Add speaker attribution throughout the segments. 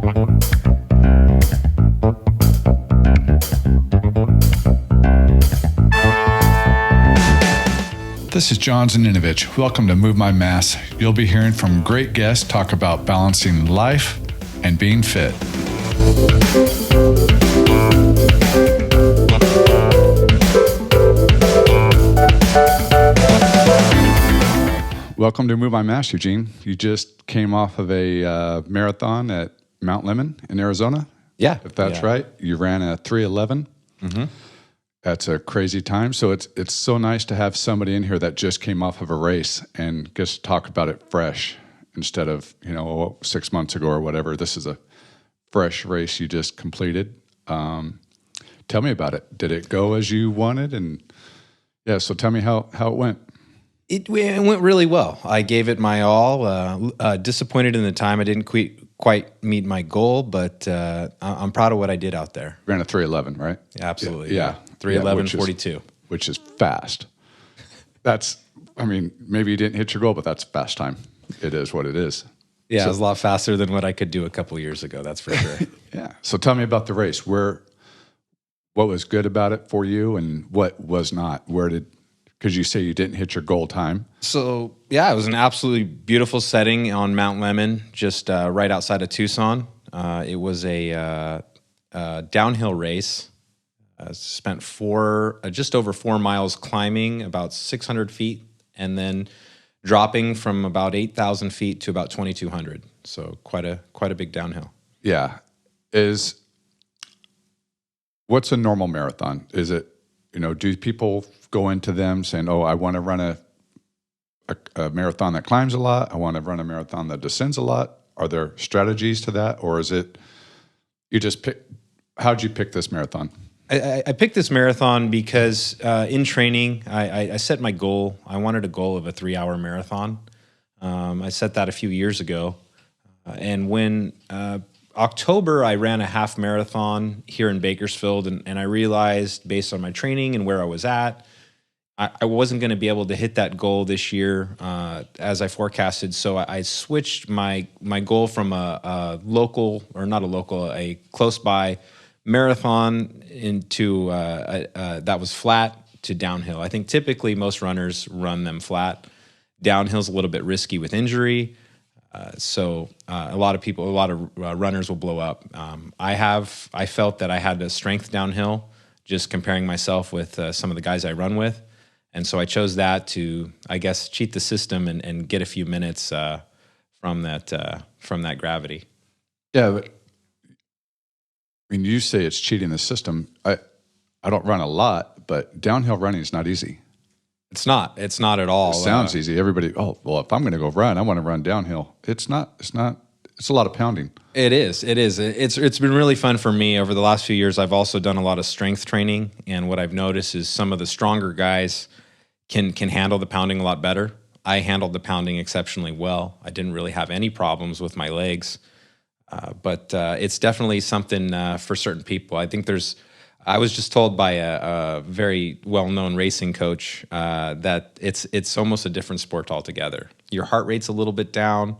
Speaker 1: This is John Zaninovich. Welcome to Move My Mass. You'll be hearing from great guests talk about balancing life and being fit. Welcome to Move My Mass, Eugene. You just came off of a marathon at Mt Lemmon in Arizona.
Speaker 2: Yeah.
Speaker 1: If that's right. You ran a 3:11. Mm-hmm. That's a crazy time. So it's so nice to have somebody in here that just came off of a race and gets to talk about it fresh instead of, 6 months ago or whatever. This is a fresh race you just completed. Tell me about it. Did it go as you wanted? And so tell me how it went.
Speaker 2: It went really well. I gave it my all. Disappointed in the time. I didn't quite meet my goal, but I'm proud of what I did out there.
Speaker 1: Ran a 3:11, right?
Speaker 2: Yeah, absolutely.
Speaker 1: Yeah.
Speaker 2: 3:11:42.
Speaker 1: Which is fast. Maybe you didn't hit your goal, but that's fast time. It is what it is.
Speaker 2: Yeah, it was a lot faster than what I could do a couple years ago, that's for sure.
Speaker 1: Yeah. So tell me about the race. What was good about it for you and what was not? Because you say you didn't hit your goal time.
Speaker 2: So, it was an absolutely beautiful setting on Mt Lemmon, just right outside of Tucson. It was a downhill race. Spent just over 4 miles climbing, about 600 feet, and then dropping from about 8,000 feet to about 2,200. So quite a big downhill.
Speaker 1: Yeah. What's a normal marathon? Is it, do people go into them saying, oh, I want to run a marathon that climbs a lot. I want to run a marathon that descends a lot. Are there strategies to that? Or is it, how'd you pick this marathon?
Speaker 2: I picked this marathon because in training, I set my goal. I wanted a goal of a 3-hour marathon. I set that a few years ago. And when October, I ran a half marathon here in Bakersfield, and I realized based on my training and where I was at, I wasn't going to be able to hit that goal this year as I forecasted. So I switched my goal from a close by marathon into that was flat to downhill. I think typically most runners run them flat. Downhill's a little bit risky with injury. So a lot of runners will blow up. I felt that I had a strength downhill, just comparing myself with some of the guys I run with. And so I chose that to, I guess, cheat the system and get a few minutes from that gravity.
Speaker 1: Yeah, but you say it's cheating the system. I don't run a lot, but downhill running is not easy.
Speaker 2: It's not at all.
Speaker 1: It sounds easy. Everybody, if I'm going to go run, I want to run downhill. It's not. It's a lot of pounding.
Speaker 2: It is. It's been really fun for me over the last few years. I've also done a lot of strength training, and what I've noticed is some of the stronger guys can handle the pounding a lot better. I handled the pounding exceptionally well. I didn't really have any problems with my legs, but it's definitely something for certain people. I was just told by a very well-known racing coach that it's almost a different sport altogether. Your heart rate's a little bit down,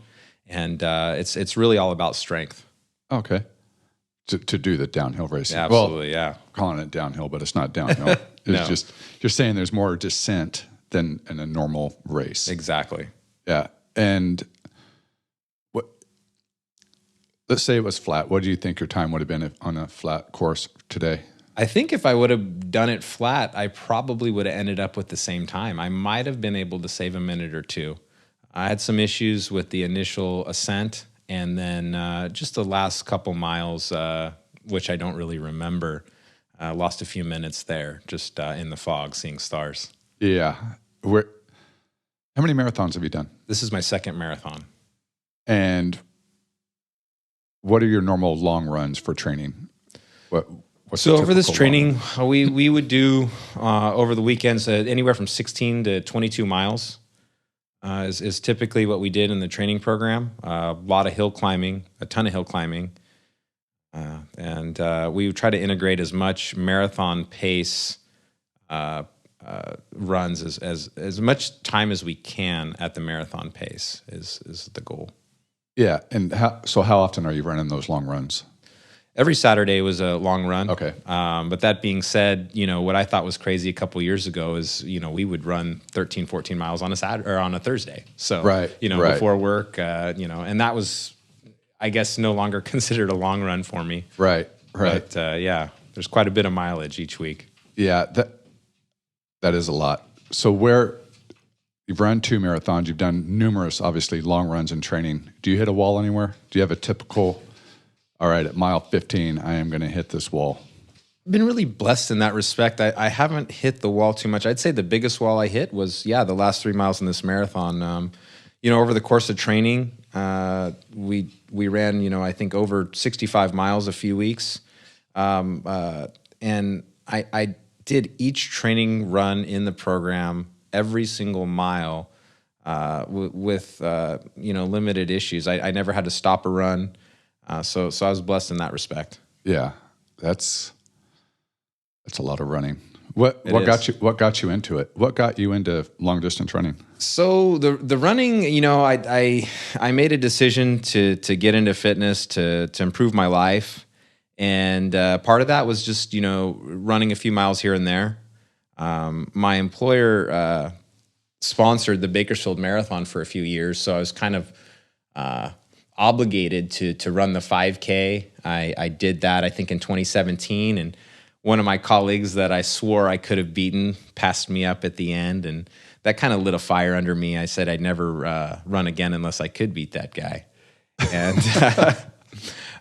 Speaker 2: and it's really all about strength.
Speaker 1: Okay. To do the downhill racing.
Speaker 2: Yeah, absolutely, yeah.
Speaker 1: Calling it downhill, but it's not downhill. It's just, you're saying there's more descent than in a normal race.
Speaker 2: Exactly.
Speaker 1: Yeah. And let's say it was flat. What do you think your time would have been on a flat course today?
Speaker 2: I think if I would have done it flat, I probably would have ended up with the same time. I might have been able to save a minute or two. I had some issues with the initial ascent, and then just the last couple miles, which I don't really remember, lost a few minutes there, just in the fog, seeing stars.
Speaker 1: Yeah. How many marathons have you done?
Speaker 2: This is my second marathon.
Speaker 1: And what are your normal long runs for training?
Speaker 2: So over this training, we would do over the weekends anywhere from 16 to 22 miles is typically what we did in the training program. A lot of hill climbing, a ton of hill climbing. And we try to integrate as much marathon pace runs as much time as we can at the marathon pace is the goal.
Speaker 1: Yeah. And how often are you running those long runs?
Speaker 2: Every Saturday was a long run.
Speaker 1: Okay.
Speaker 2: But that being said, what I thought was crazy a couple years ago is, we would run 13, 14 miles on a Saturday or on a Thursday. So,
Speaker 1: right.
Speaker 2: before work, and that was, I guess, no longer considered a long run for me.
Speaker 1: Right.
Speaker 2: But yeah, there's quite a bit of mileage each week.
Speaker 1: Yeah, that is a lot. So you've run 2 marathons, you've done numerous, obviously, long runs and training. Do you hit a wall anywhere? Do you have a typical, all right, at mile 15, I am going to hit this wall?
Speaker 2: I've been really blessed in that respect. I haven't hit the wall too much. I'd say the biggest wall I hit was, the last 3 miles in this marathon. Over the course of training, we ran, I think over 65 miles a few weeks. And I did each training run in the program, every single mile, with limited issues. I never had to stop a run, so I was blessed in that respect.
Speaker 1: Yeah, that's a lot of running. What got you into it? What got you into long distance running?
Speaker 2: So the running, I made a decision to get into fitness to improve my life. And part of that was just, running a few miles here and there. My employer sponsored the Bakersfield Marathon for a few years, so I was kind of obligated to run the 5K. I did that, I think, in 2017, and one of my colleagues that I swore I could have beaten passed me up at the end, and that kind of lit a fire under me. I said I'd never run again unless I could beat that guy. And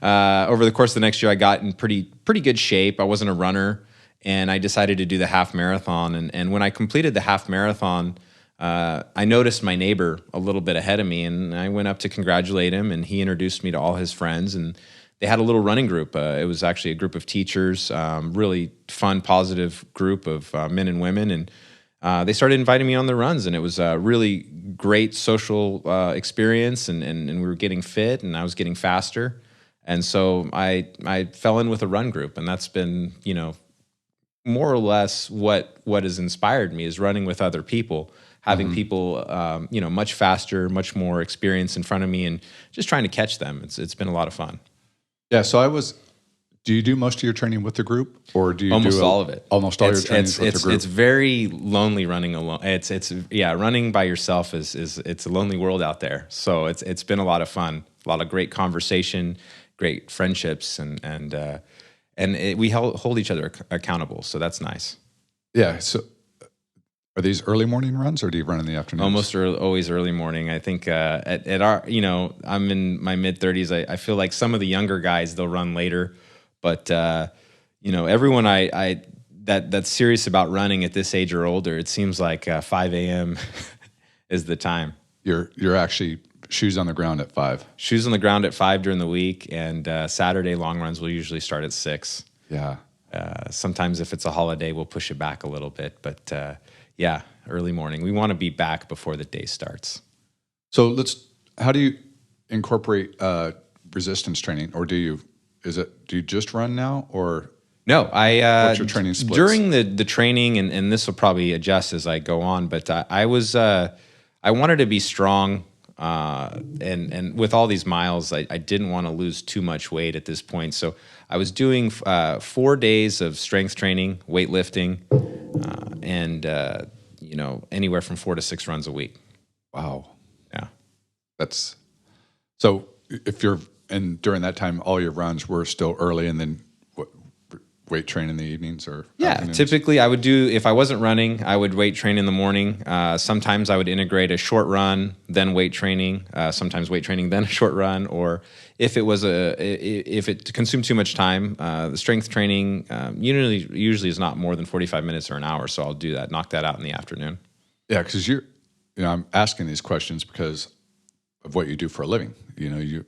Speaker 2: over the course of the next year, I got in pretty good shape. I wasn't a runner, and I decided to do the half marathon. And when I completed the half marathon, I noticed my neighbor a little bit ahead of me, and I went up to congratulate him, and he introduced me to all his friends, and they had a little running group. It was actually a group of teachers, really fun, positive group of men and women, and they started inviting me on the runs, and it was a really great social experience, and we were getting fit, and I was getting faster. And so I fell in with a run group, and that's been, more or less what has inspired me is running with other people, having people, much faster, much more experience in front of me, and just trying to catch them. It's been a lot of fun.
Speaker 1: Yeah. So do you do most of your training with the group, or do you
Speaker 2: almost all of it?
Speaker 1: Almost all your training with the group.
Speaker 2: It's very lonely running alone. Running by yourself is it's a lonely world out there. So it's been a lot of fun, a lot of great conversation, great friendships, and we hold each other accountable. So that's nice.
Speaker 1: Yeah. So are these early morning runs, or do you run in the afternoon?
Speaker 2: Always early morning. I think at our, I'm in my mid-30s. I feel like some of the younger guys, they'll run later, but everyone that's serious about running at this age or older, it seems like 5 a.m. is the time.
Speaker 1: You're actually shoes on the ground at 5.
Speaker 2: Shoes on the ground at 5 during the week, and Saturday long runs will usually start at 6.
Speaker 1: Yeah.
Speaker 2: Sometimes if it's a holiday, we'll push it back a little bit, but yeah, early morning. We want to be back before the day starts.
Speaker 1: So how do you incorporate resistance training, or do you just run now, or
Speaker 2: no?
Speaker 1: What's your training splits?
Speaker 2: During the training, and this will probably adjust as I go on, but I wanted to be strong, and with all these miles, I didn't want to lose too much weight at this point. So I was doing 4 days of strength training, weightlifting, and anywhere from 4 to 6 runs a week.
Speaker 1: Wow.
Speaker 2: Yeah.
Speaker 1: That's so and during that time, all your runs were still early, and then weight train in the evenings, or afternoons?
Speaker 2: Typically I would do, if I wasn't running, I would weight train in the morning. Sometimes I would integrate a short run, then weight training. Sometimes weight training, then a short run. Or if it consumed too much time, the strength training usually is not more than 45 minutes or an hour. So I'll do that, knock that out in the afternoon.
Speaker 1: Yeah, because I'm asking these questions because of what you do for a living. You're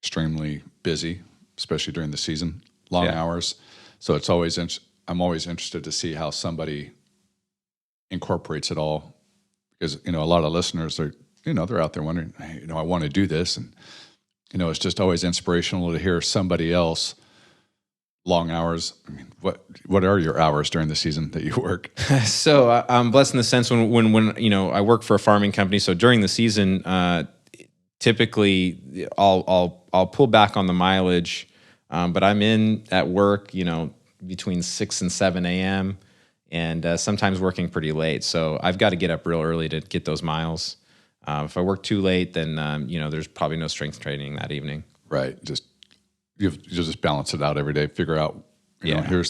Speaker 1: extremely busy, especially during the season. Long hours. So it's always, I'm always interested to see how somebody incorporates it all, because, a lot of listeners are, they're out there wondering, hey, I want to do this. And, it's just always inspirational to hear somebody else long hours. I mean, what are your hours during the season that you work?
Speaker 2: So I'm blessed in the sense when I work for a farming company. So during the season, typically I'll pull back on the mileage, but I'm in at work, between 6 and 7 a.m. and sometimes working pretty late. So I've got to get up real early to get those miles. If I work too late, then there's probably no strength training that evening.
Speaker 1: Right. You just balance it out every day. Figure out, you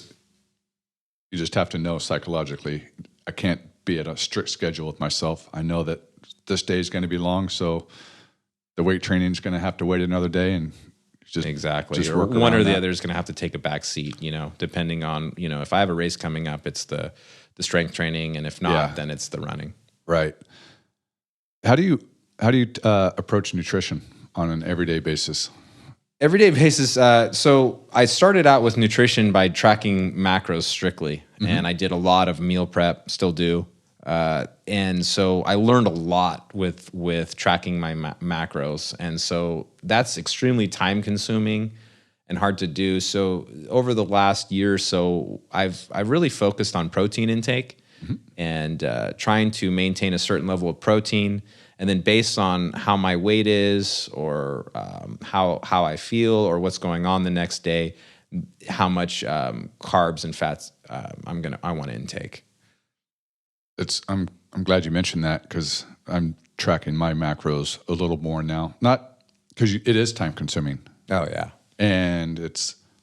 Speaker 1: just have to know psychologically, I can't be at a strict schedule with myself. I know that this day is going to be long, so the weight training is going to have to wait another day, and
Speaker 2: exactly. Or one or the other is going to have to take a back seat, depending on, if I have a race coming up, it's the strength training, and if not, then it's the running.
Speaker 1: Right. How do you approach nutrition on an everyday basis?
Speaker 2: Everyday basis. So I started out with nutrition by tracking macros strictly, and I did a lot of meal prep, still do. And so I learned a lot with tracking my macros. And so that's extremely time consuming and hard to do. So over the last year or so, I've really focused on protein intake and trying to maintain a certain level of protein. And then based on how my weight is or how I feel or what's going on the next day, how much carbs and fats I want to intake.
Speaker 1: I'm glad you mentioned that, because I'm tracking my macros a little more now. Not because it is time consuming.
Speaker 2: Oh yeah,
Speaker 1: and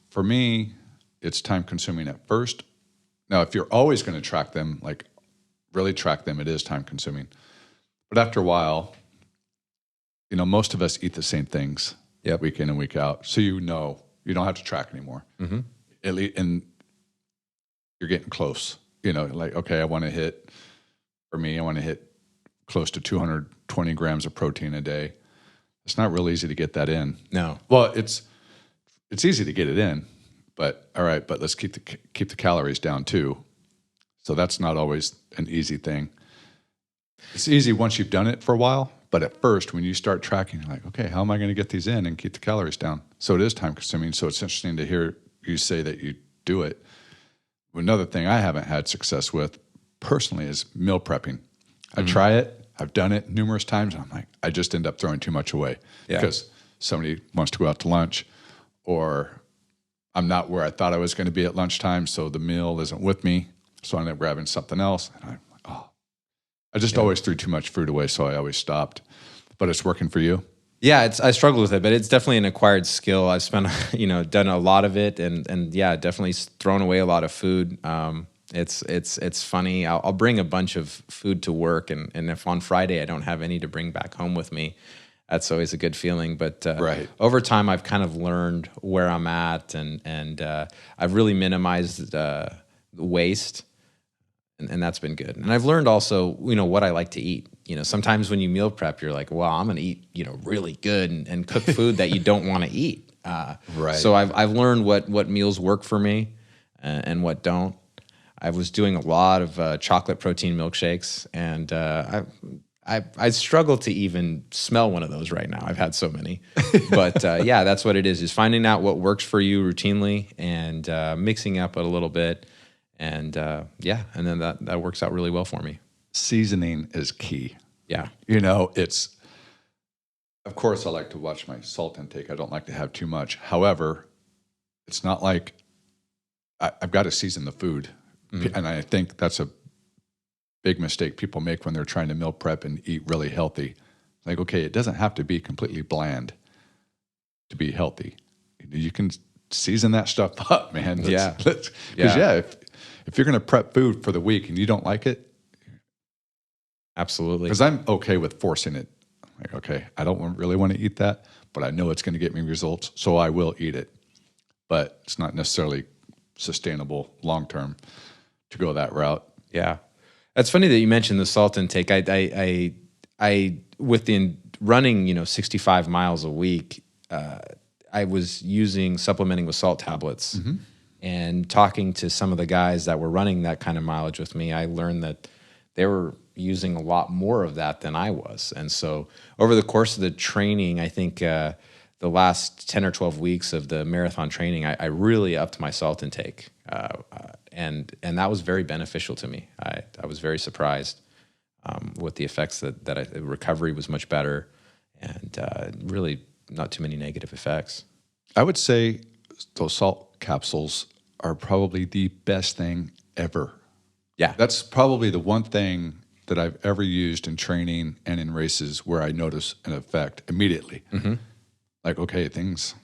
Speaker 1: for me, it's time consuming at first. Now, if you're always going to track them, like really track them, it is time consuming. But after a while, most of us eat the same things week in and week out. So you don't have to track anymore. At least, and you're getting close. Like, okay, I want to hit close to 220 grams of protein a day. It's not real easy to get that in.
Speaker 2: No.
Speaker 1: Well, it's easy to get it in, but all right, but let's keep the calories down too. So that's not always an easy thing. It's easy once you've done it for a while, but at first, when you start tracking, you're like, okay, how am I going to get these in and keep the calories down? So it is time consuming. So it's interesting to hear you say that you do it. Another thing I haven't had success with personally is meal prepping. I try it. I've done it numerous times. And I'm like, I just end up throwing too much away because somebody wants to go out to lunch, or I'm not where I thought I was going to be at lunchtime, so the meal isn't with me. So I end up grabbing something else. And I'm like, I just always threw too much food away, so I always stopped. But it's working for you?
Speaker 2: Yeah, I struggle with it, but it's definitely an acquired skill. I've spent, done a lot of it, and definitely thrown away a lot of food. It's funny. I'll bring a bunch of food to work, and if on Friday I don't have any to bring back home with me, that's always a good feeling. But over time, I've kind of learned where I'm at, and I've really minimized the waste. And that's been good. And I've learned also, what I like to eat. Sometimes when you meal prep, you're like, well, I'm going to eat, really good and cook food that you don't want to eat.
Speaker 1: Right.
Speaker 2: So I've learned what meals work for me and what don't. I was doing a lot of chocolate protein milkshakes, and I struggle to even smell one of those right now. I've had so many. But that's what it is finding out what works for you routinely and mixing up it a little bit. And and then that works out really well for me.
Speaker 1: Seasoning is key.
Speaker 2: Yeah.
Speaker 1: Of course, I like to watch my salt intake. I don't like to have too much. However, it's not like I've got to season the food. And I think that's a big mistake people make when they're trying to meal prep and eat really healthy. Like, okay, it doesn't have to be completely bland to be healthy. You can season that stuff up, man. Because if you're going to prep food for the week and you don't like it,
Speaker 2: absolutely.
Speaker 1: Because I'm okay with forcing it. Like, okay, I don't really want to eat that, but I know it's going to get me results, so I will eat it. But it's not necessarily sustainable long term to go that route.
Speaker 2: Yeah, that's funny that you mentioned the salt intake. I with the running, 65 miles a week, I was supplementing with salt tablets. And talking to some of the guys that were running that kind of mileage with me, I learned that they were using a lot more of that than I was. And so over the course of the training, I think the last 10 or 12 weeks of the marathon training, I really upped my salt intake. And that was very beneficial to me. I was very surprised with the effects that recovery was much better. and really not too many negative effects.
Speaker 1: I would say those salt capsules are probably the best thing ever.
Speaker 2: Yeah.
Speaker 1: That's probably the one thing that I've ever used in training and in races where I notice an effect immediately.
Speaker 2: Mm-hmm.
Speaker 1: Like, okay, things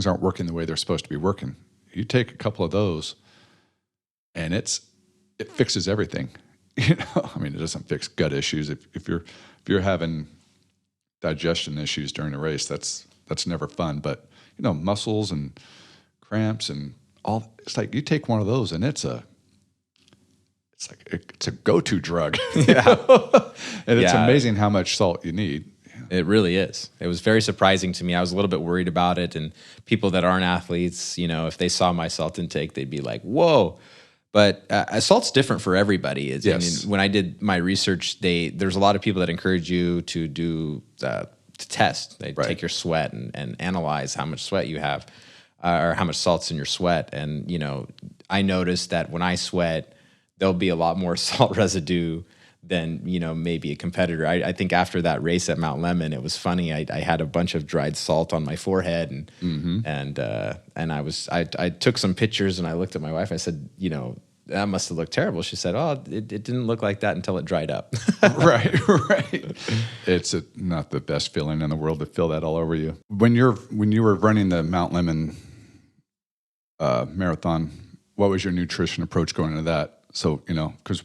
Speaker 1: aren't working the way they're supposed to be working. You take a couple of those, and it fixes everything. You know, I mean, it doesn't fix gut issues. If you're having digestion issues during a race, that's never fun. But you know, muscles and cramps and all. It's like you take one of those, and it's a go-to drug.
Speaker 2: Yeah.
Speaker 1: And it's amazing how much salt you need.
Speaker 2: It really is. It was very surprising to me. I was a little bit worried about it, and people that aren't athletes, you know, if they saw my salt intake, they'd be like, "Whoa!" But salt's different for everybody.
Speaker 1: Yes.
Speaker 2: And when I did my research, there's a lot of people that encourage you to do to test. They take your sweat and analyze how much sweat you have, or how much salt's in your sweat. And you know, I noticed that when I sweat, there'll be a lot more salt residue than, you know, maybe a competitor. I think after that race at Mt Lemmon, it was funny. I had a bunch of dried salt on my forehead, and I took some pictures, and I looked at my wife. I said, you know, that must have looked terrible. She said, oh, it didn't look like that until it dried up.
Speaker 1: Right. It's not the best feeling in the world to feel that all over you. When you were running the Mt Lemmon marathon, what was your nutrition approach going into that? So, you know, because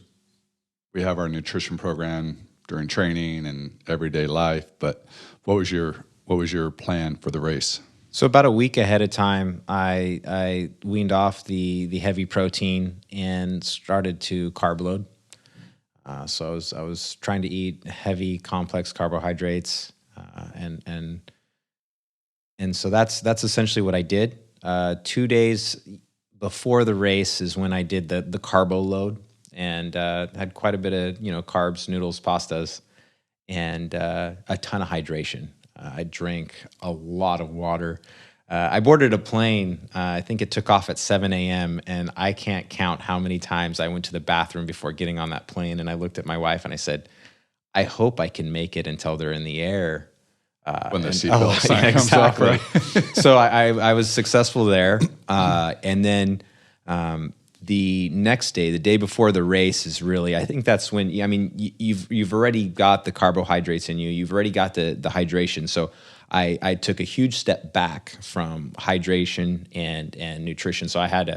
Speaker 1: we have our nutrition program during training and everyday life, but what was your plan for the race?
Speaker 2: So about a week ahead of time, I weaned off the heavy protein and started to carb load. So I was trying to eat heavy, complex carbohydrates, and so that's essentially what I did. 2 days before the race is when I did the carbo load, and had quite a bit of, you know, carbs, noodles, pastas, and a ton of hydration. I drank a lot of water. I boarded a plane. I think it took off at 7 a.m., and I can't count how many times I went to the bathroom before getting on that plane. And I looked at my wife and I said, I hope I can make it until they're in the air.
Speaker 1: When the seatbelt sign comes off,
Speaker 2: right? So I was successful there. And then the next day, the day before the race, is really, I think that's when, I mean, you've already got the carbohydrates in you. You've already got the hydration. So I took a huge step back from hydration and nutrition. So I had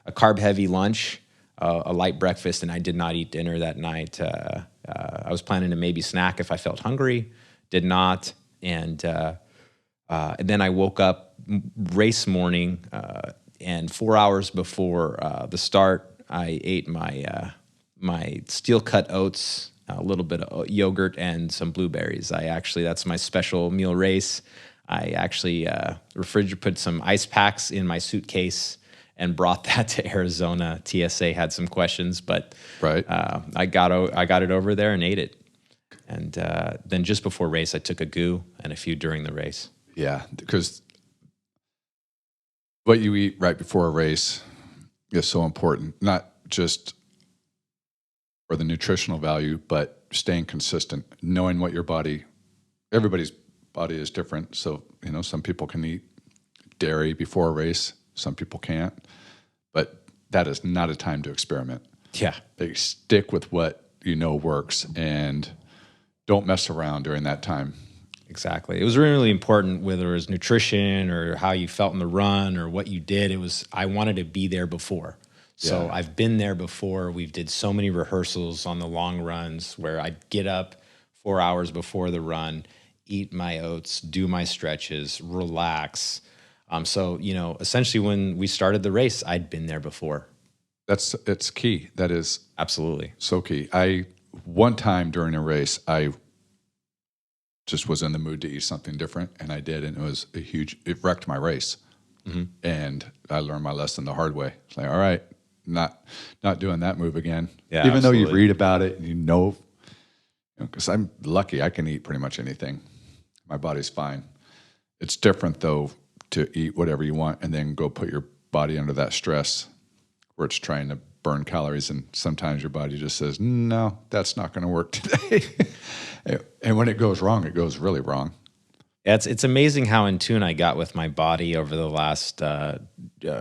Speaker 2: a carb-heavy lunch, a light breakfast, and I did not eat dinner that night. I was planning to maybe snack if I felt hungry, did not. And then I woke up race morning, and 4 hours before the start, I ate my steel-cut oats, a little bit of yogurt, and some blueberries. That's my special meal race. I actually put some ice packs in my suitcase and brought that to Arizona. TSA had some questions, but I got it over there and ate it. And then just before race, I took a goo and a few during the race.
Speaker 1: Yeah, because what you eat right before a race is so important, not just for the nutritional value, but staying consistent, knowing what everybody's body is different. So, you know, some people can eat dairy before a race, some people can't, but that is not a time to experiment.
Speaker 2: Yeah.
Speaker 1: They stick with what you know works and don't mess around during that time.
Speaker 2: Exactly. It was really important, whether it was nutrition or how you felt in the run or what you did. I wanted to be there before. So I've been there before. We've did so many rehearsals on the long runs where I'd get up 4 hours before the run, eat my oats, do my stretches, relax. So, you know, essentially when we started the race, I'd been there before.
Speaker 1: It's key. That is
Speaker 2: absolutely
Speaker 1: so key. One time during a race, I just was in the mood to eat something different, and I did, and it wrecked my race. Mm-hmm. And I learned my lesson the hard way. It's like, all right, not doing that move again.
Speaker 2: Yeah,
Speaker 1: even though you read about it and you know, because I'm lucky, I can eat pretty much anything. My body's fine. It's different though to eat whatever you want and then go put your body under that stress where it's trying to burn calories, and sometimes your body just says, no, that's not going to work today. And when it goes wrong, it goes really wrong.
Speaker 2: It's amazing how in tune I got with my body over the last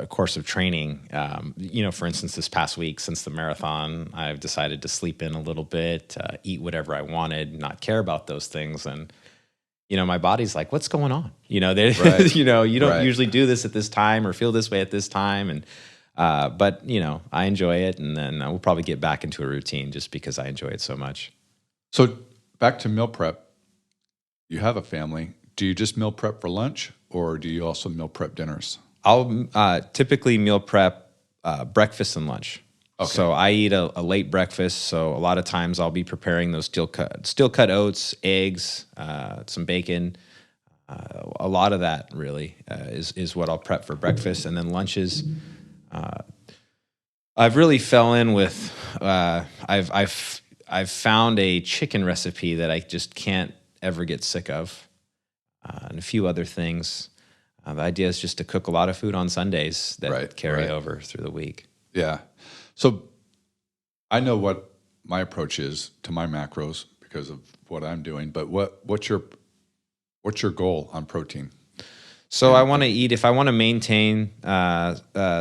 Speaker 2: course of training. For instance, this past week since the marathon, I've decided to sleep in a little bit, eat whatever I wanted, not care about those things, and my body's like, "What's going on?"
Speaker 1: Right.
Speaker 2: You don't
Speaker 1: Right.
Speaker 2: usually do this at this time or feel this way at this time, and but I enjoy it, and then we'll probably get back into a routine just because I enjoy it so much.
Speaker 1: So back to meal prep. You have a family. Do you just meal prep for lunch, or do you also meal prep dinners?
Speaker 2: I'll typically meal prep breakfast and lunch.
Speaker 1: Okay.
Speaker 2: So I eat a late breakfast. So a lot of times I'll be preparing those steel cut oats, eggs, some bacon. A lot of that really is what I'll prep for breakfast, and then lunches. I've really fell in with. I've found a chicken recipe that I just can't ever get sick of, and a few other things. The idea is just to cook a lot of food on Sundays that carry over through the week.
Speaker 1: Yeah. So I know what my approach is to my macros because of what I'm doing, but what's your goal on protein?
Speaker 2: So I want to eat, if I want to maintain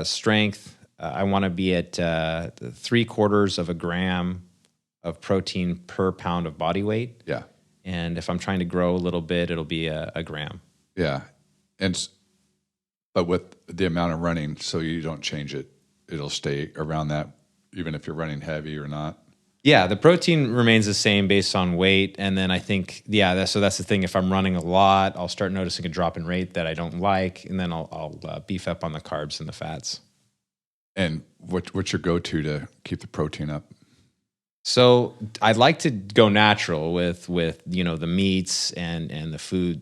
Speaker 2: strength, I want to be at 3/4 of a gram of protein per pound of body weight.
Speaker 1: Yeah.
Speaker 2: And if I'm trying to grow a little bit, it'll be a gram.
Speaker 1: Yeah. But with the amount of running, so you don't change it, it'll stay around that, even if you're running heavy or not.
Speaker 2: Yeah, the protein remains the same based on weight, and then I think, that's the thing. If I'm running a lot, I'll start noticing a drop in rate that I don't like, and then I'll beef up on the carbs and the fats.
Speaker 1: And what's your go-to to keep the protein up?
Speaker 2: So I'd like to go natural with the meats and the food,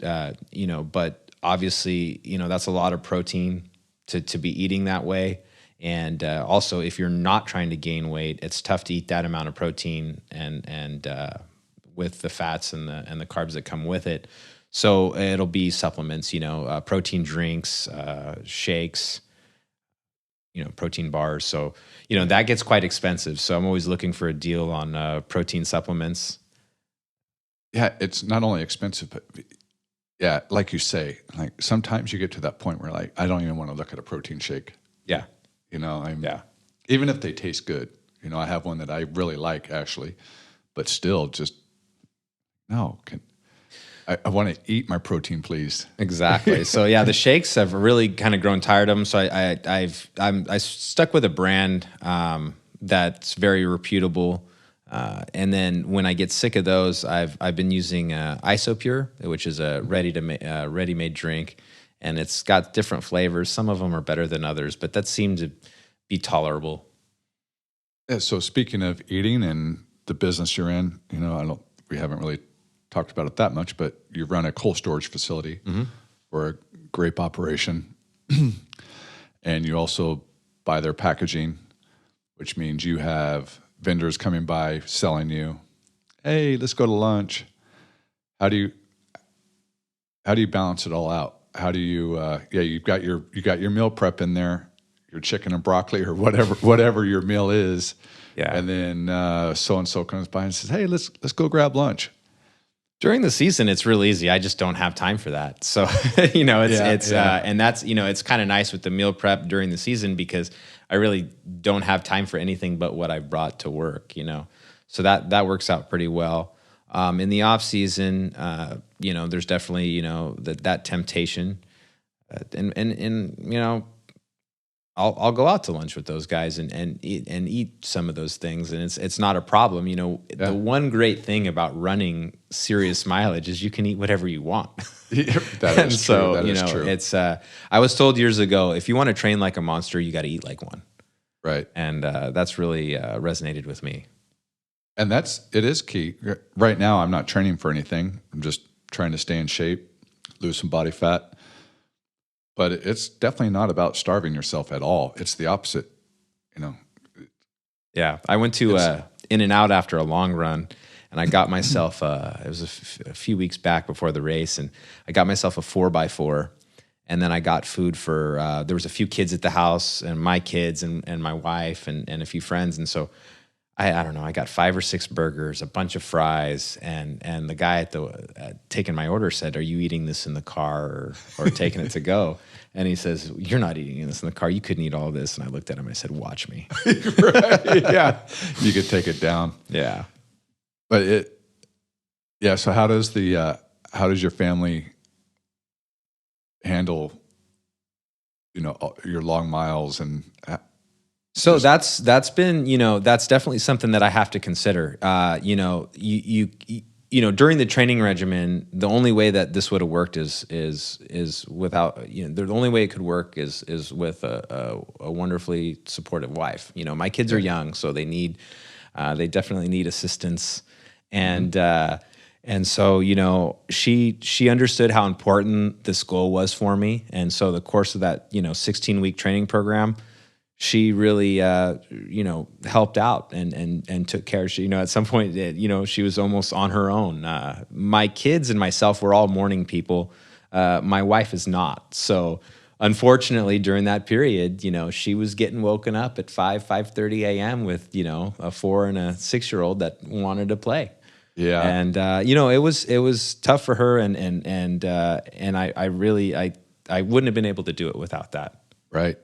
Speaker 2: but obviously that's a lot of protein to be eating that way. And also, if you're not trying to gain weight, it's tough to eat that amount of protein and with the fats and the carbs that come with it. So it'll be supplements, protein drinks, shakes, protein bars. So, that gets quite expensive. So I'm always looking for a deal on protein supplements.
Speaker 1: Yeah, it's not only expensive, but yeah, like you say, like sometimes you get to that point where like, I don't even want to look at a protein shake.
Speaker 2: Yeah.
Speaker 1: Even if they taste good, I have one that I really like actually, but still just, no, I want to eat my protein, please.
Speaker 2: Exactly. So yeah, the shakes have really kind of grown tired of them. So I stuck with a brand that's very reputable. And then when I get sick of those, I've been using Isopure, which is a ready-made drink, and it's got different flavors. Some of them are better than others, but that seemed to be tolerable.
Speaker 1: Yeah, so speaking of eating and the business you're in, we haven't really talked about it that much, but you run a cold storage facility for a grape operation, and you also buy their packaging, which means you have vendors coming by selling you, hey, let's go to lunch. How do you balance it all out? How do you you've got your meal prep in there, your chicken and broccoli or whatever your meal is. Yeah. And then so and so comes by and says, hey, let's go grab lunch.
Speaker 2: During the season, it's real easy. I just don't have time for that. So, and that's, it's kind of nice with the meal prep during the season because I really don't have time for anything but what I brought to work, So that works out pretty well. In the off season, there's definitely, that temptation, and I'll go out to lunch with those guys and eat some of those things, and it's not a problem. The one great thing about running serious mileage is you can eat whatever you want.
Speaker 1: That is true. That is true.
Speaker 2: It's I was told years ago, if you want to train like a monster, you got to eat like one.
Speaker 1: Right.
Speaker 2: And that's really resonated with me.
Speaker 1: And it is key. Right now, I'm not training for anything. I'm just trying to stay in shape, lose some body fat. But it's definitely not about starving yourself at all. It's the opposite,
Speaker 2: Yeah, I went to In-N-Out after a long run, and I got myself, it was a few weeks back before the race, and I got myself a 4x4, and then I got food for, there was a few kids at the house, and my kids, and my wife, and a few friends, and so I don't know, I got 5 or 6 burgers, a bunch of fries, and the guy at the taking my order said, "Are you eating this in the car or taking it to go?" And he says, "You're not eating this in the car. You couldn't eat all this." And I looked at him and I said, "Watch me."
Speaker 1: Right, yeah, you could take it down.
Speaker 2: Yeah.
Speaker 1: But yeah. So how does your family handle, your long miles and?
Speaker 2: So that's been, that's definitely something that I have to consider. During the training regimen, the only way that this would have worked is without, the only way it could work is with a wonderfully supportive wife. My kids are young, so they definitely need assistance. And, and so, she understood how important this goal was for me. And so the course of that, 16-week training program, she really, helped out and took care. She, at some point, she was almost on her own. My kids and myself were all morning people. My wife is not. So unfortunately, during that period, she was getting woken up at 5:30 a.m. with, a 4 and a 6-year-old that wanted to play.
Speaker 1: Yeah.
Speaker 2: And, it was tough for her. And I really wouldn't have been able to do it without that.
Speaker 1: Right.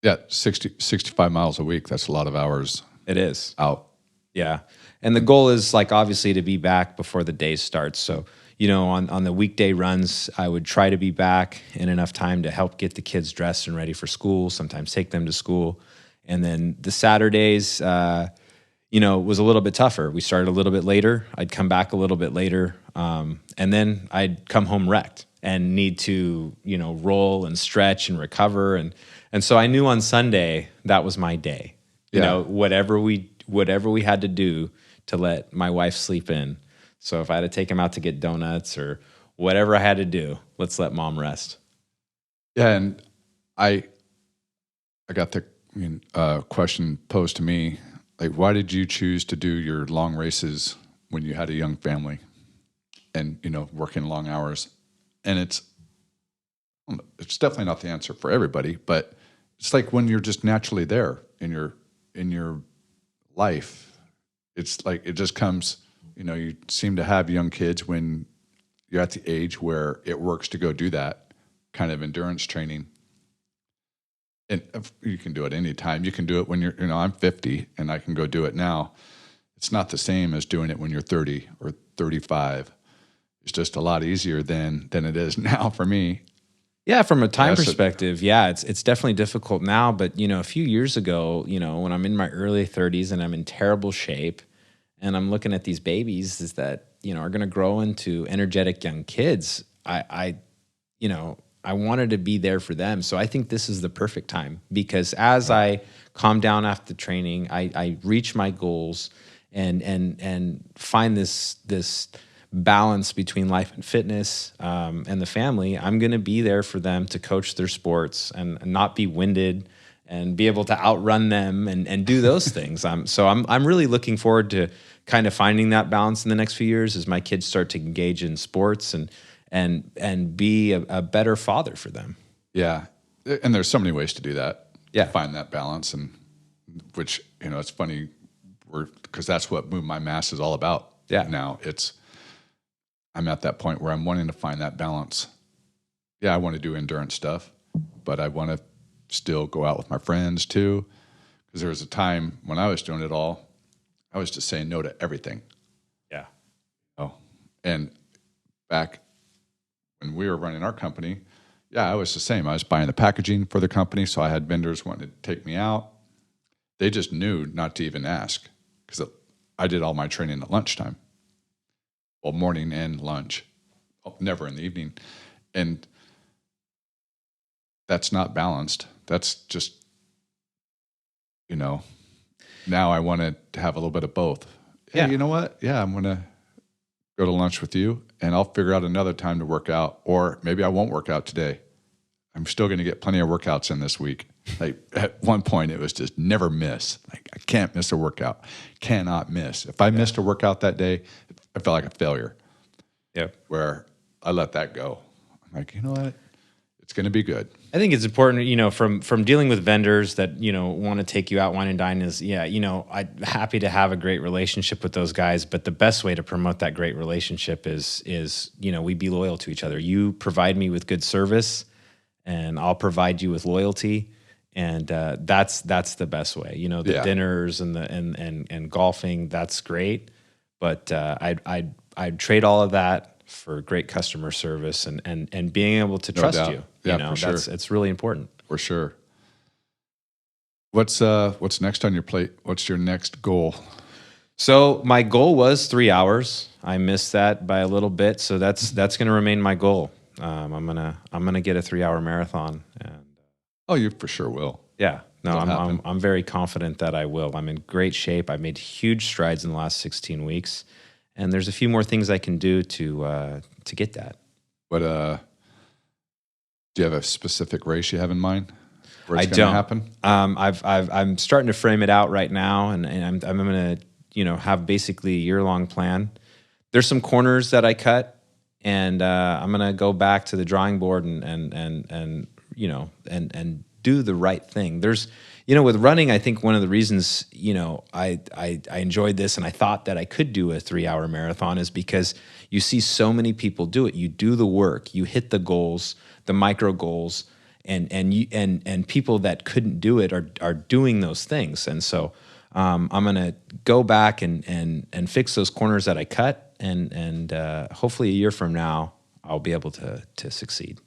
Speaker 1: Yeah, 65 miles a week. That's a lot of hours.
Speaker 2: It is.
Speaker 1: Out.
Speaker 2: Yeah. And the goal is obviously to be back before the day starts. So, on the weekday runs, I would try to be back in enough time to help get the kids dressed and ready for school, sometimes take them to school. And then the Saturdays, was a little bit tougher. We started a little bit later. I'd come back a little bit later. And then I'd come home wrecked and need to, roll and stretch and recover. And so I knew on Sunday that was my day. Whatever we had to do to let my wife sleep in. So if I had to take him out to get donuts or whatever I had to do, let's let mom rest.
Speaker 1: Yeah, and I got the question posed to me, like, why did you choose to do your long races when you had a young family and working long hours? And it's definitely not the answer for everybody, but it's like when you're just naturally there in your life, it's like it just comes. You seem to have young kids when you're at the age where it works to go do that kind of endurance training. And you can do it anytime. You can do it when you're, I'm 50 and I can go do it now. It's not the same as doing it when you're 30 or 35. It's just a lot easier than it is now for me.
Speaker 2: Yeah, from a time perspective, it's definitely difficult now. But, a few years ago, when I'm in my early 30s and I'm in terrible shape and I'm looking at these babies that, are going to grow into energetic young kids, I wanted to be there for them. So I think this is the perfect time because as I calm down after training, I reach my goals and find this balance between life and fitness and the family. I'm going to be there for them to coach their sports and not be winded and be able to outrun them and do those things. I'm really looking forward to kind of finding that balance in the next few years as my kids start to engage in sports and be a better father for them. Yeah.
Speaker 1: And there's so many ways to do that.
Speaker 2: Yeah.
Speaker 1: To find that balance, and which, it's funny because that's what Move My Mass is all about.
Speaker 2: Yeah.
Speaker 1: Now I'm at that point where I'm wanting to find that balance. Yeah, I want to do endurance stuff, but I want to still go out with my friends too. Because there was a time when I was doing it all, I was just saying no to everything.
Speaker 2: Yeah.
Speaker 1: And back when we were running our company, I was the same. I was buying the packaging for the company, so I had vendors wanting to take me out. They just knew not to even ask because I did all my training at lunchtime. Well, morning and lunch, never in the evening. And that's not balanced. That's just, now I want to have a little bit of both. Hey,
Speaker 2: Yeah.
Speaker 1: You know what? Yeah, I'm going to go to lunch with you and I'll figure out another time to work out, or maybe I won't work out today. I'm still going to get plenty of workouts in this week. Like at one point it was just never miss. Like I can't miss a workout. Cannot miss. If I missed a workout that day, I felt like a failure.
Speaker 2: Yeah.
Speaker 1: Where I let that go. I'm like, you know what? It's going to be good.
Speaker 2: I think it's important, from dealing with vendors that, want to take you out wine and dine is, I'm happy to have a great relationship with those guys. But the best way to promote that great relationship is, we be loyal to each other. You provide me with good service and I'll provide you with loyalty. And that's the best way, the dinners and and golfing, that's great. But I'd trade all of that for great customer service and being able to trust you.
Speaker 1: For sure.
Speaker 2: It's really important.
Speaker 1: For sure. What's next on your plate? What's your next goal?
Speaker 2: So my goal was 3 hours. I missed that by a little bit, so that's going to remain my goal. I'm gonna get a 3 hour marathon. And
Speaker 1: you for sure will.
Speaker 2: Yeah. No, I'm very confident that I will. I'm in great shape. I've made huge strides in the last 16 weeks, and there's a few more things I can do to get that.
Speaker 1: What do you have a specific race you have in mind? Where it's
Speaker 2: I
Speaker 1: going
Speaker 2: don't.
Speaker 1: to happen?
Speaker 2: I'm starting to frame it out right now, and I'm going to have basically a year-long plan. There's some corners that I cut, and I'm going to go back to the drawing board and do the right thing. There's, with running, I think one of the reasons, I enjoyed this and I thought that I could do a 3 hour marathon is because you see so many people do it. You do the work, you hit the goals, the micro goals, and people that couldn't do it are doing those things. And so I'm gonna go back and fix those corners that I cut, and hopefully a year from now I'll be able to succeed.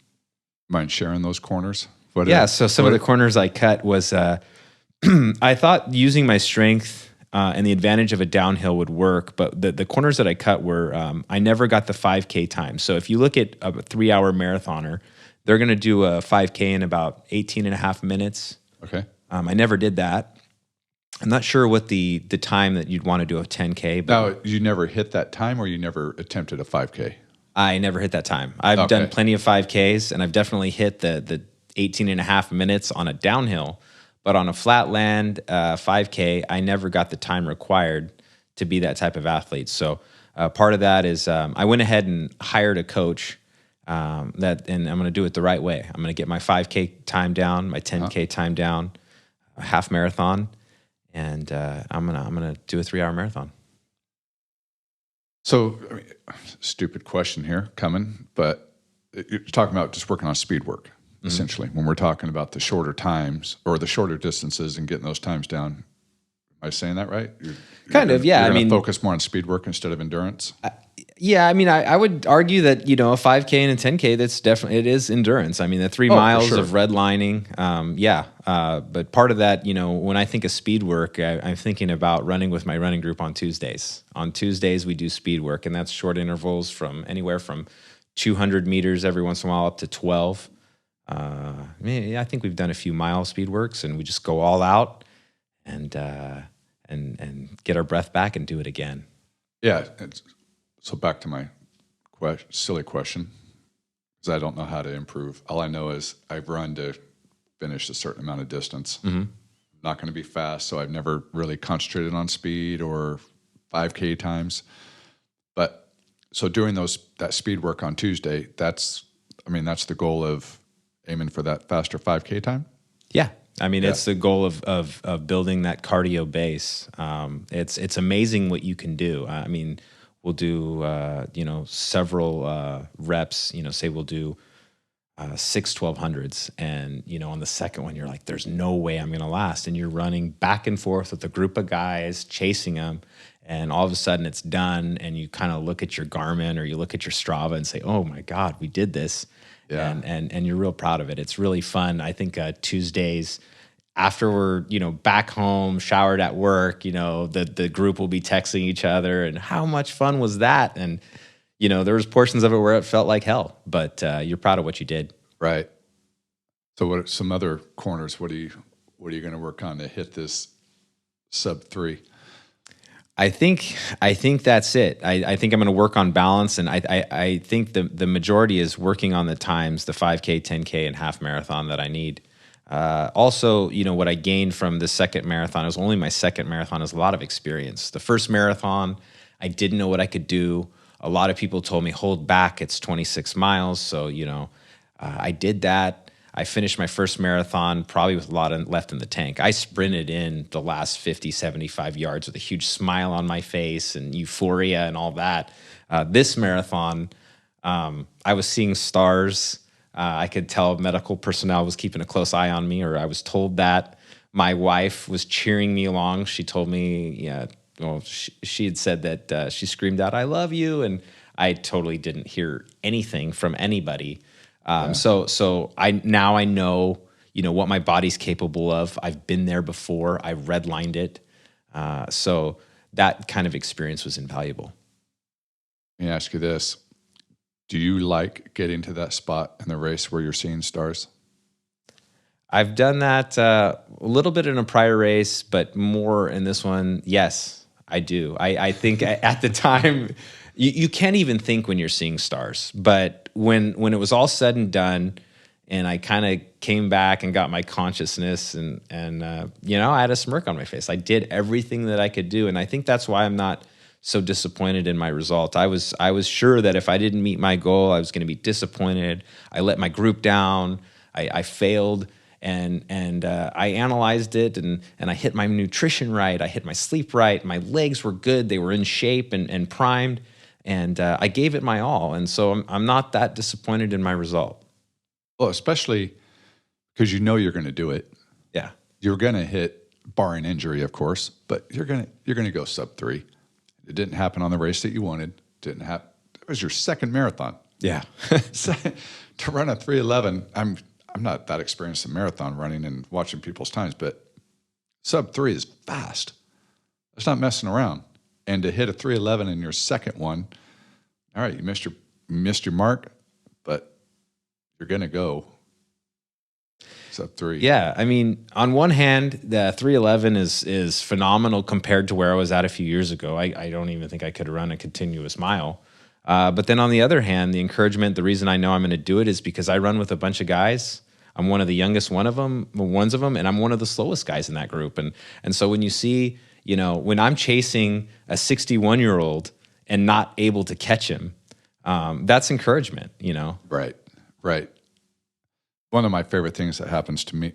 Speaker 1: Mind sharing those corners?
Speaker 2: So some of the corners I cut was I thought using my strength and the advantage of a downhill would work, but the corners that I cut were I never got the 5K time. So if you look at a 3 hour marathoner, they're going to do a 5K in about 18 and a half minutes.
Speaker 1: Okay.
Speaker 2: I never did that. I'm not sure what the time that you'd want to do a 10K. But
Speaker 1: now, you never hit that time, or you never attempted a 5K?
Speaker 2: I never hit that time. I've done plenty of 5Ks, and I've definitely hit the 18 and a half minutes on a downhill. But on a flatland 5K, I never got the time required to be that type of athlete. So part of that is I went ahead and hired a coach and I'm going to do it the right way. I'm going to get my 5K time down, my 10K time down, a half marathon, and I'm gonna do a 3 hour marathon.
Speaker 1: So, stupid question here coming, but you're talking about just working on speed work. Essentially, when we're talking about the shorter times or the shorter distances and getting those times down. Am I saying that right? You're focus more on speed work instead of endurance?
Speaker 2: I would argue that, a 5K and a 10K, that's definitely, it is endurance. I mean, the 3 miles of redlining, but part of that, when I think of speed work, I'm thinking about running with my running group on Tuesdays. On Tuesdays, we do speed work, and that's short intervals from anywhere from 200 meters every once in a while up to 12. I think we've done a few mile speed works, and we just go all out and get our breath back and do it again.
Speaker 1: Yeah. So back to my silly question, because I don't know how to improve. All I know is I've run to finish a certain amount of distance. Mm-hmm. Not going to be fast, so I've never really concentrated on speed or 5K times. But so doing that speed work on Tuesday, that's the goal of aiming for that faster 5K time? Yeah.
Speaker 2: It's the goal of building that cardio base. It's amazing what you can do. We'll do, several reps, say we'll do 6 1200s. And, on the second one, you're like, there's no way I'm going to last. And you're running back and forth with a group of guys, chasing them. And all of a sudden it's done. And you kind of look at your Garmin or you look at your Strava and say, oh my God, we did this. Yeah. And you're real proud of it. It's really fun. I think Tuesdays after we're, back home, showered at work, the group will be texting each other and how much fun was that? And, there was portions of it where it felt like hell, but you're proud of what you did.
Speaker 1: Right. So what are some other corners? What are you going to work on to hit this sub 3?
Speaker 2: I think that's it. I think I'm going to work on balance, and I think the majority is working on the times, the 5K, 10K, and half marathon that I need. Also, what I gained from the second marathon, it was only my second marathon, is a lot of experience. The first marathon, I didn't know what I could do. A lot of people told me, hold back, it's 26 miles. So, I did that. I finished my first marathon probably with a lot left in the tank. I sprinted in the last 50, 75 yards with a huge smile on my face and euphoria and all that. This marathon, I was seeing stars. I could tell medical personnel was keeping a close eye on me, or I was told that. My wife was cheering me along. She told me, she had said that she screamed out, "I love you," and I totally didn't hear anything from anybody. So I know, what my body's capable of. I've been there before. I redlined it. So that kind of experience was invaluable.
Speaker 1: Let me ask you this. Do you like getting to that spot in the race where you're seeing stars?
Speaker 2: I've done that a little bit in a prior race, but more in this one. Yes, I do. I think at the time, you can't even think when you're seeing stars. But when it was all said and done, and I kind of came back and got my consciousness, and I had a smirk on my face. I did everything that I could do, and I think that's why I'm not so disappointed in my result. I was sure that if I didn't meet my goal, I was going to be disappointed. I let my group down. I failed. And I analyzed it, and I hit my nutrition right. I hit my sleep right. My legs were good. They were in shape and primed. And I gave it my all. And so I'm not that disappointed in my result.
Speaker 1: Well, especially because you're going to do it.
Speaker 2: Yeah.
Speaker 1: You're going to hit, barring injury, of course, but you're going to go sub 3. It didn't happen on the race that you wanted. Didn't happen. It was your second marathon.
Speaker 2: Yeah.
Speaker 1: To run a 3:11, I'm not that experienced in marathon running and watching people's times, but sub 3 is fast. It's not messing around. And to hit a 3:11 in your second one, all right, you missed your mark, but you're going to go sub 3.
Speaker 2: Yeah, I mean, on one hand, the 3:11 is phenomenal compared to where I was at a few years ago. I don't even think I could run a continuous mile. But then on the other hand, the encouragement, the reason I know I'm going to do it is because I run with a bunch of guys. I'm one of the youngest ones of them, and I'm one of the slowest guys in that group. And so when you see, when I'm chasing a 61-year-old and not able to catch him, that's encouragement,
Speaker 1: Right. One of my favorite things that happens to me,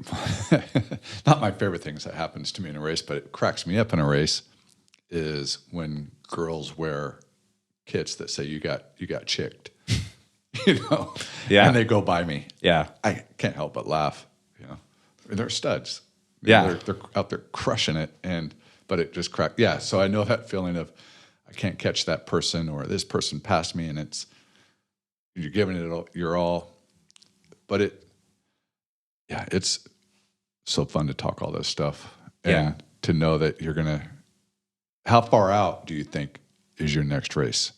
Speaker 1: not my favorite things that happens to me in a race, but it cracks me up in a race, is when girls wear kits that say you got chicked,
Speaker 2: Yeah.
Speaker 1: and they go by me.
Speaker 2: Yeah.
Speaker 1: I can't help but laugh. They're studs.
Speaker 2: Yeah.
Speaker 1: They're out there crushing it, but it just cracked. Yeah. So I know that feeling of I can't catch that person, or this person passed me, and you're giving it your all, but it's so fun to talk all this stuff and to know that you're gonna. How far out do you think is your next race?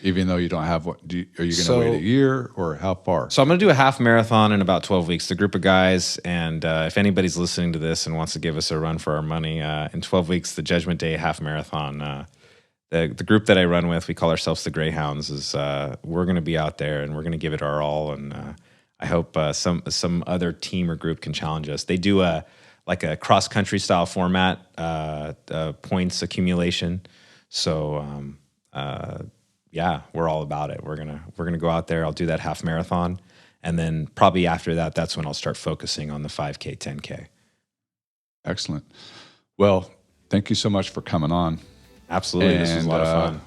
Speaker 1: Even though you don't have are you going to wait a year, or how far?
Speaker 2: So I'm going to do a half marathon in about 12 weeks. The group of guys, and if anybody's listening to this and wants to give us a run for our money, in 12 weeks, the Judgment Day half marathon. The group that I run with, we call ourselves the Greyhounds. Is we're going to be out there and we're going to give it our all. And I hope some other team or group can challenge us. They do a cross country style format, points accumulation. So. We're all about it. We're gonna go out there. I'll do that half marathon, and then probably after that, that's when I'll start focusing on the 5K, 10K.
Speaker 1: Excellent. Well, thank you so much for coming on.
Speaker 2: Absolutely, this was a lot of fun.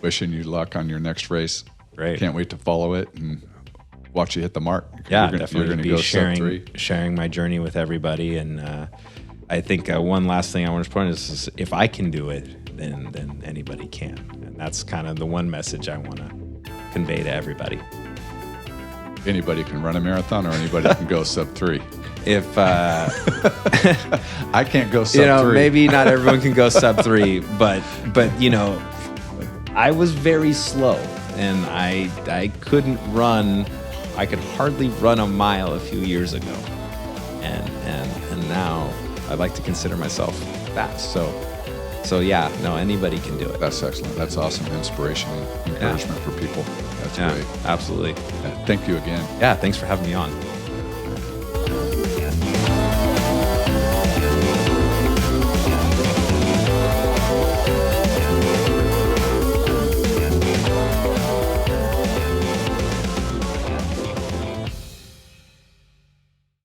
Speaker 1: Wishing you luck on your next race.
Speaker 2: Great.
Speaker 1: Can't wait to follow it and watch you hit the mark.
Speaker 2: Yeah, definitely. You're going to be sharing my journey with everybody, and I think one last thing I want to point is if I can do it, then anybody can. And that's kind of the one message I want to convey to everybody.
Speaker 1: Anybody can run a marathon, or anybody can go sub 3.
Speaker 2: If
Speaker 1: I can't go sub 3.
Speaker 2: Maybe not everyone can go sub 3, but I was very slow, and I couldn't run. I could hardly run a mile a few years ago, and now I like to consider myself fast. So yeah, no, anybody can do it.
Speaker 1: That's excellent. That's awesome. Inspiration and encouragement for people. That's great.
Speaker 2: Absolutely.
Speaker 1: Thank you again.
Speaker 2: Yeah, thanks for having me on.